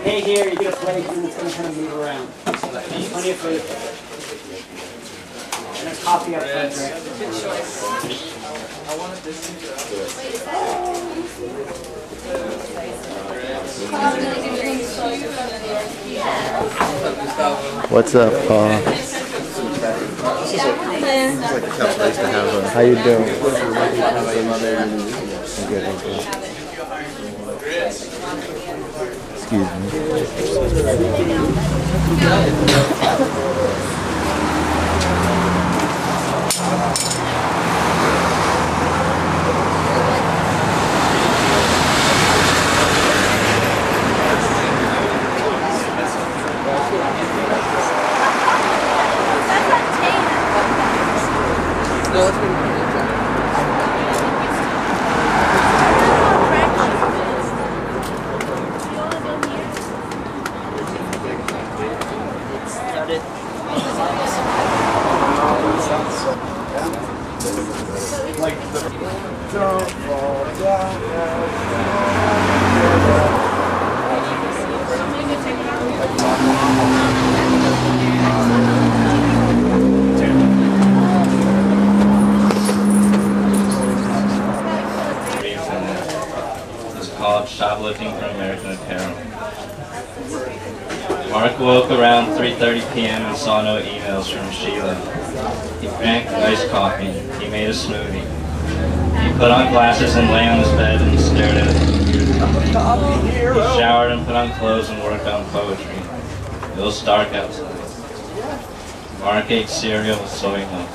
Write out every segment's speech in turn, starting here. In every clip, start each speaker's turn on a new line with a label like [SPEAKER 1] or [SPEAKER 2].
[SPEAKER 1] pay here, you get a plate, and it's going to kind of move around. Plenty of food. And a coffee up front. Good choice. I wanted this to
[SPEAKER 2] What's up, Paul? How you doing? I'm good, I'm good. Excuse me.
[SPEAKER 3] It's called Shoplifting for American Apperal. Mark woke around 3:30 p.m. and saw no emails from Sheila. He drank iced coffee. He made a smoothie. He put on glasses and lay on his bed and stared at it. He showered and put on clothes and worked on poetry. It was dark outside. Mark ate cereal with soy milk.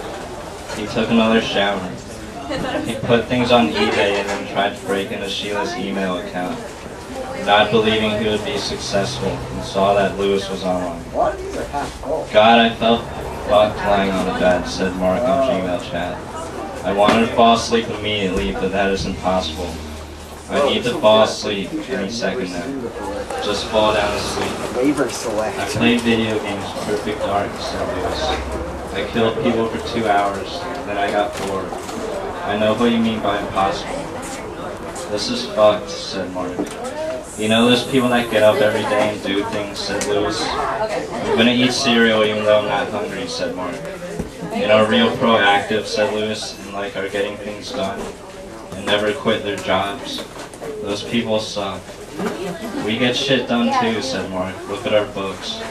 [SPEAKER 3] He took another shower. He put things on eBay and then tried to break into Sheila's email account, not believing he would be successful, and saw that Lewis was online. God, I felt fucked lying on the bed, said Mark on Gmail chat. I wanted to fall asleep immediately, but that is impossible. I need to fall asleep any second now. Just fall down to sleep. I played video games Perfect Dark, said Lewis. I killed people for 2 hours, then I got bored. I know what you mean by impossible. This is fucked, said Mark. You know those people that get up every day and do things, said Lewis. I'm gonna eat cereal even though I'm not hungry, said Mark. You know, real proactive, said Lewis, and like are getting things done and never quit their jobs. Those people suck. We get shit done too, said Mark. Look at our books.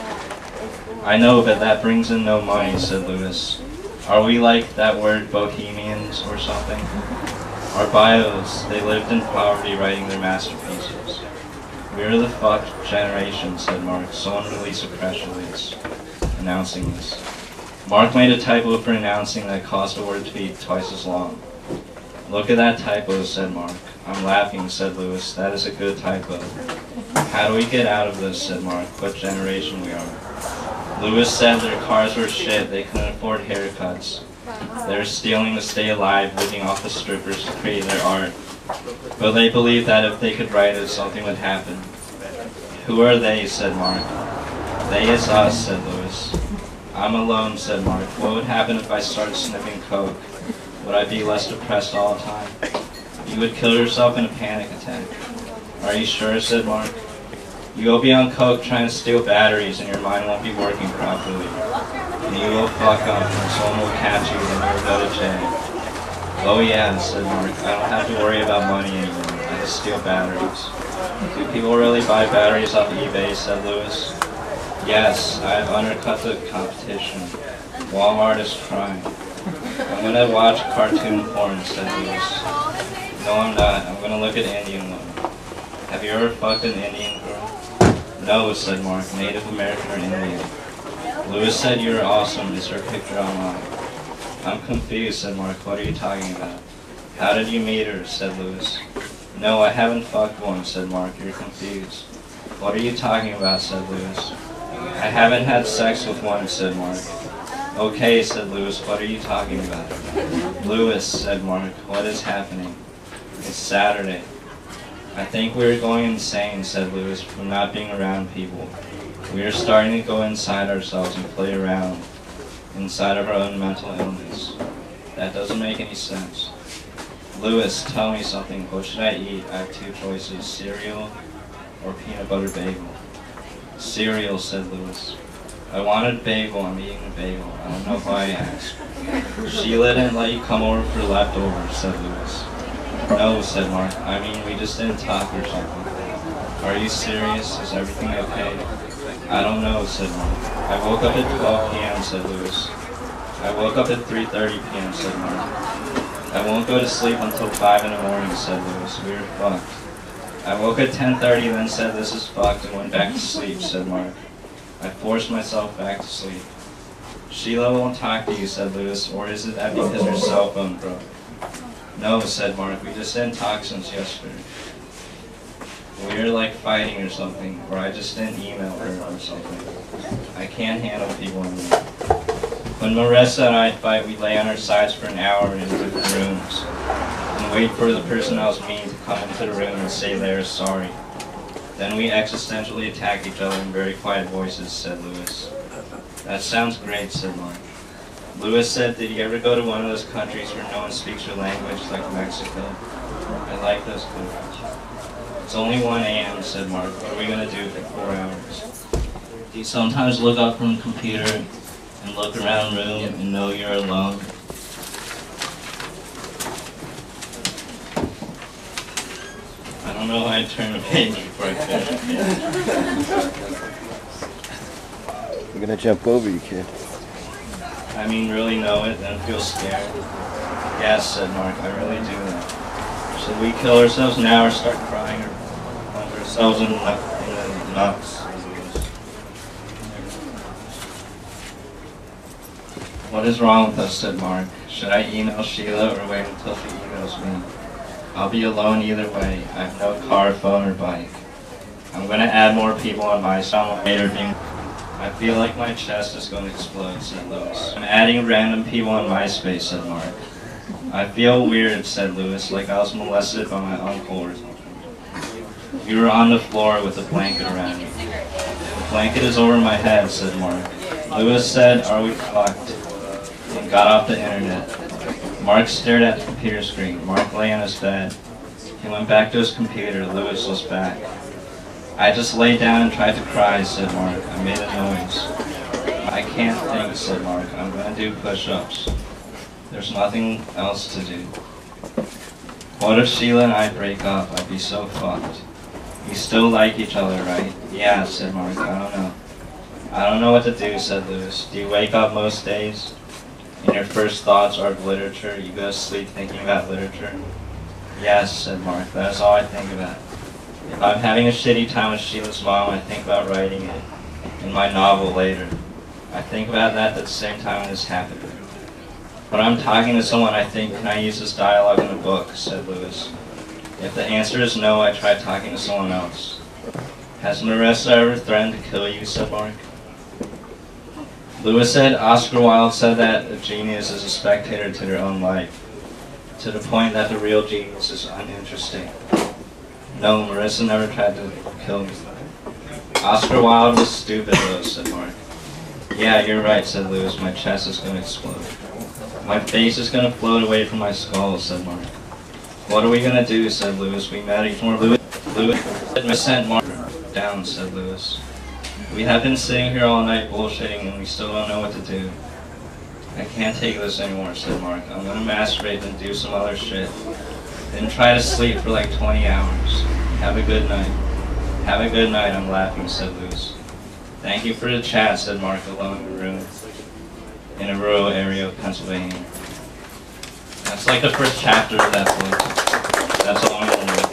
[SPEAKER 3] I know, but that brings in no money, said Lewis. Are we like that word bohemians or something? Our bios, they lived in poverty writing their masterpieces. We're the fucked generation, said Mark. Someone released a press release announcing this. Mark made a typo for announcing that caused the word to be twice as long. Look at that typo, said Mark. I'm laughing, said Lewis. That is a good typo. How do we get out of this, said Mark. What generation we are. Lewis said their cars were shit, they couldn't afford haircuts. They were stealing to stay alive, living off the strippers to create their art. But they believed that if they could write it, something would happen. Who are they, said Mark. They is us, said Lewis. I'm alone, said Mark. What would happen if I started sniffing coke? Would I be less depressed all the time? You would kill yourself in a panic attack. Are you sure, said Mark. You will be on coke trying to steal batteries and your mind won't be working properly. And you will fuck up and someone will catch you and you will go to jail. Oh yeah, said Mark. I don't have to worry about money anymore. I just steal batteries. Do people really buy batteries off eBay, said Lewis. Yes, I have undercut the competition. Walmart is crying. I'm gonna watch cartoon porn, said Lewis. No, I'm not. I'm gonna look at Indian women. Have you ever fucked an Indian girl? No, said Mark. Native American or Indian? Lewis said you were awesome. Is her picture online? I'm confused, said Mark. What are you talking about? How did you meet her, said Lewis. No, I haven't fucked one, said Mark. You're confused. What are you talking about, said Lewis. I haven't had sex with one, said Mark. Okay, said Lewis. What are you talking about? Lewis, said Mark. What is happening? It's Saturday. I think we are going insane, said Lewis, from not being around people. We are starting to go inside ourselves and play around, inside of our own mental illness. That doesn't make any sense. Lewis, tell me something. What should I eat? I have two choices, cereal or peanut butter bagel. Cereal, said Lewis. I wanted bagel, I'm eating a bagel. I don't know why I asked. Sheila didn't let you come over for leftovers, said Lewis. No, said Mark. I mean, we just didn't talk or something. Are you serious? Is everything okay? I don't know, said Mark. I woke up at 12 p.m., said Lewis. I woke up at 3:30 p.m., said Mark. I won't go to sleep until 5 in the morning, said Lewis. We were fucked. I woke at 10:30, then said this is fucked and went back to sleep, said Mark. I forced myself back to sleep. Sheila won't talk to you, said Lewis, or is it that because your cell phone broke? No, said Mark, we just didn't talk since yesterday. We were like fighting or something, or I just didn't email her or something. I can't handle people anymore. When Marissa and I fight, we lay on our sides for an hour in different rooms and wait for the person that was mean to come into the room and say they are sorry. Then we existentially attack each other in very quiet voices, said Lewis. That sounds great, said Mark. Lewis said, did you ever go to one of those countries where no one speaks your language, like Mexico? I like those countries. It's only 1 a.m., said Mark. What are we going to do for 4 hours? Do you sometimes look up from the computer and look around the room and know you're alone? I don't know why I turned the page before I finished.
[SPEAKER 2] We're gonna jump over you, kid.
[SPEAKER 3] I mean, really know it, then feel scared. Yes, said Mark, I really do that. Should we kill ourselves now or start crying or punch ourselves in the nuts? What is wrong with us, said Mark. Should I email Sheila or wait until she emails me? I'll be alone either way. I have no car, phone, or bike. I'm going to add more people on my side later. I feel like my chest is going to explode, said Lewis. I'm adding random people on MySpace, said Mark. I feel weird, said Lewis, like I was molested by my uncle or something. You were on the floor with a blanket around you. The blanket is over my head, said Mark. Lewis said, are we fucked? And got off the internet. Mark stared at the computer screen. Mark lay on his bed. He went back to his computer. Lewis was back. I just lay down and tried to cry, said Mark. I made a noise. I can't think, said Mark. I'm going to do push-ups. There's nothing else to do. What if Sheila and I break up? I'd be so fucked. You still like each other, right? Yeah, said Mark. I don't know. I don't know what to do, said Lewis. Do you wake up most days? And your first thoughts are of literature? You go to sleep thinking about literature? Yes, said Mark. That is all I think about. If I'm having a shitty time with Sheila's mom, I think about writing it in my novel later. I think about that at the same time when this happened. When I'm talking to someone, I think, can I use this dialogue in a book, said Lewis. If the answer is no, I try talking to someone else. Has Marissa ever threatened to kill you, said Mark. Lewis said Oscar Wilde said that a genius is a spectator to their own life, to the point that the real genius is uninteresting. No, Marissa never tried to kill me. Oscar Wilde was stupid though, said Mark. Yeah, you're right, said Lewis. My chest is going to explode. My face is going to float away from my skull, said Mark. What are we going to do, said Lewis. We met each more. Lewis sent Mark down, said Lewis. We have been sitting here all night bullshitting and we still don't know what to do. I can't take this anymore, said Mark. I'm going to masturbate and do some other shit. Then try to sleep for like 20 hours. Have a good night. Have a good night, I'm laughing, said Lewis. Thank you for the chat, said Mark, alone in a room in a rural area of Pennsylvania. That's like the first chapter of that book. That's all I'm going to do.